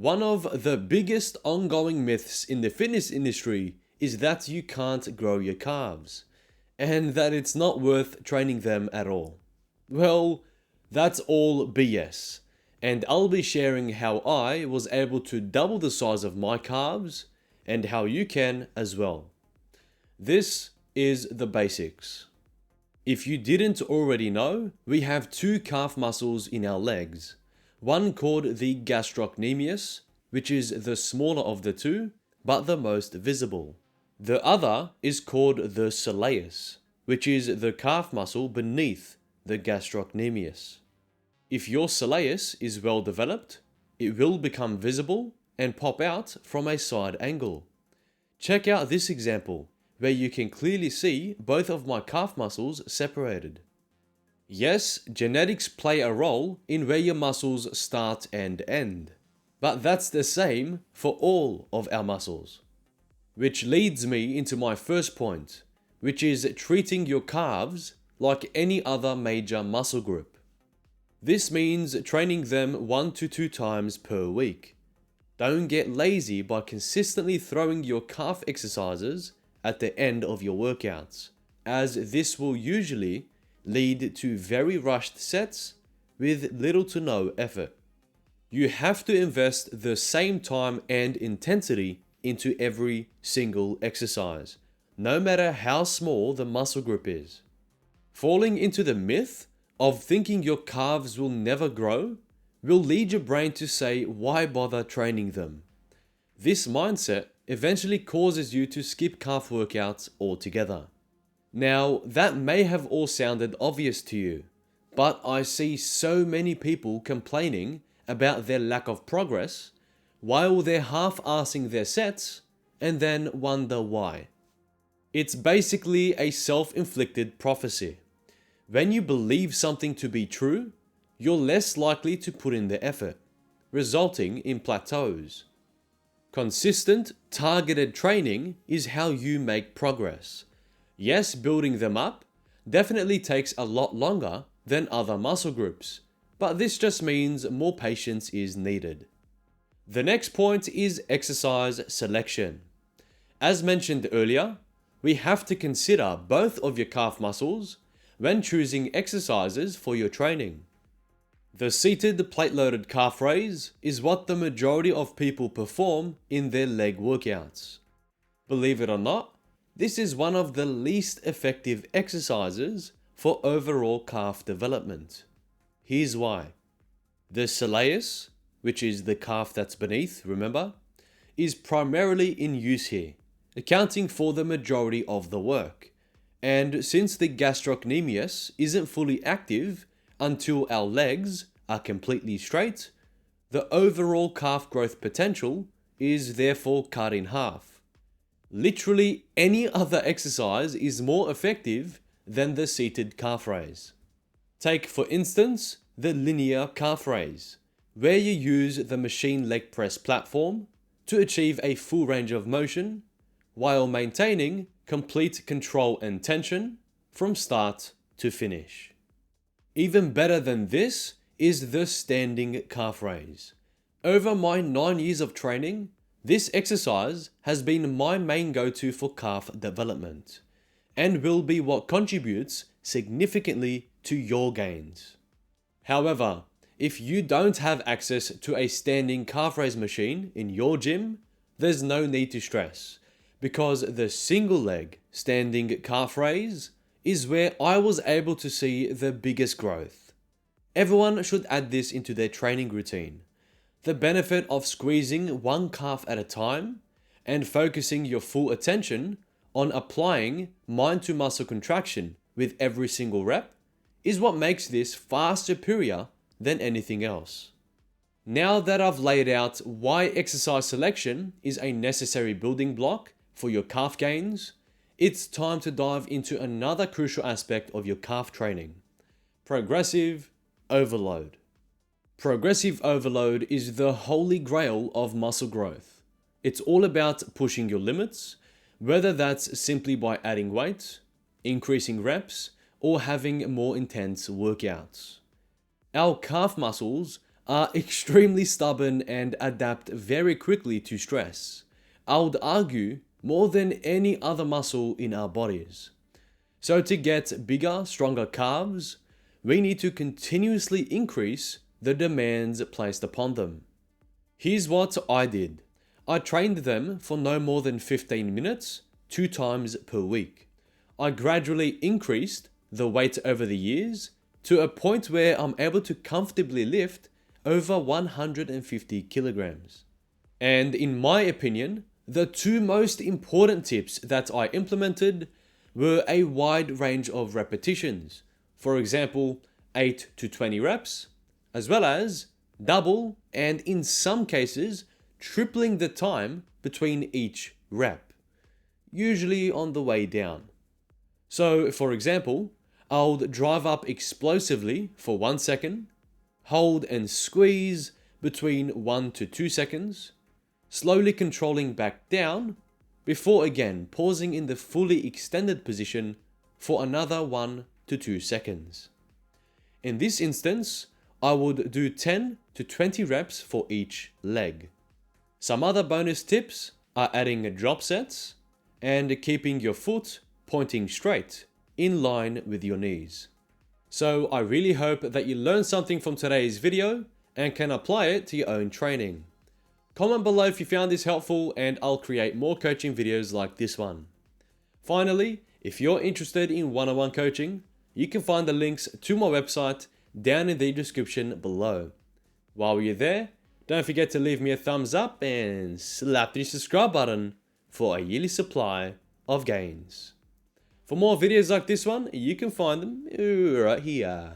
One of the biggest ongoing myths in the fitness industry is that you can't grow your calves, and that it's not worth training them at all. Well, that's all BS, and I'll be sharing how I was able to double the size of my calves, and how you can as well. This is the basics. If you didn't already know, we have two calf muscles in our legs. One called the gastrocnemius, which is the smaller of the two, but the most visible. The other is called the soleus, which is the calf muscle beneath the gastrocnemius. If your soleus is well developed, it will become visible and pop out from a side angle. Check out this example, where you can clearly see both of my calf muscles separated. Yes, genetics play a role in where your muscles start and end, but that's the same for all of our muscles. Which leads me into my first point, which is treating your calves like any other major muscle group. This means training them 1 to 2 times per week. Don't get lazy by consistently throwing your calf exercises at the end of your workouts, as this will usually lead to very rushed sets with little to no effort. You have to invest the same time and intensity into every single exercise, no matter how small the muscle group is. Falling into the myth of thinking your calves will never grow will lead your brain to say, why bother training them? This mindset eventually causes you to skip calf workouts altogether. Now, that may have all sounded obvious to you, but I see so many people complaining about their lack of progress while they're half-assing their sets and then wonder why. It's basically a self-inflicted prophecy. When you believe something to be true, you're less likely to put in the effort, resulting in plateaus. Consistent, targeted training is how you make progress. Yes, building them up definitely takes a lot longer than other muscle groups, but this just means more patience is needed. The next point is exercise selection. As mentioned earlier, we have to consider both of your calf muscles when choosing exercises for your training. The seated plate-loaded calf raise is what the majority of people perform in their leg workouts. Believe it or not, this is one of the least effective exercises for overall calf development. Here's why. The soleus, which is the calf that's beneath, remember, is primarily in use here, accounting for the majority of the work. And since the gastrocnemius isn't fully active until our legs are completely straight, the overall calf growth potential is therefore cut in half. Literally any other exercise is more effective than the seated calf raise. Take, for instance, the linear calf raise, where you use the machine leg press platform to achieve a full range of motion while maintaining complete control and tension from start to finish. Even better than this is the standing calf raise. Over my 9 years of training, this exercise has been my main go-to for calf development, and will be what contributes significantly to your gains. However, if you don't have access to a standing calf raise machine in your gym, there's no need to stress, because the single leg standing calf raise is where I was able to see the biggest growth. Everyone should add this into their training routine. The benefit of squeezing one calf at a time and focusing your full attention on applying mind-to-muscle contraction with every single rep is what makes this far superior than anything else. Now that I've laid out why exercise selection is a necessary building block for your calf gains, it's time to dive into another crucial aspect of your calf training: progressive overload. Progressive overload is the holy grail of muscle growth. It's all about pushing your limits, whether that's simply by adding weight, increasing reps, or having more intense workouts. Our calf muscles are extremely stubborn and adapt very quickly to stress. I would argue more than any other muscle in our bodies. So to get bigger, stronger calves, we need to continuously increase the demands placed upon them. Here's what I did. I trained them for no more than 15 minutes, 2 times per week. I gradually increased the weight over the years to a point where I'm able to comfortably lift over 150 kilograms. And in my opinion, the 2 most important tips that I implemented were a wide range of repetitions. For example, 8 to 20 reps, as well as double and in some cases tripling the time between each rep, usually on the way down. So for example, I'll drive up explosively for 1 second, hold and squeeze between 1 to 2 seconds, slowly controlling back down before again pausing in the fully extended position for another 1 to 2 seconds. In this instance, I would do 10 to 20 reps for each leg. Some other bonus tips are adding drop sets and keeping your foot pointing straight in line with your knees. So I really hope that you learned something from today's video and can apply it to your own training. Comment below if you found this helpful and I'll create more coaching videos like this one. Finally, if you're interested in one-on-one coaching, you can find the links to my website down in the description below. While you're there, don't forget to leave me a thumbs up and slap the subscribe button for a yearly supply of gains. For more videos like this one, you can find them right here.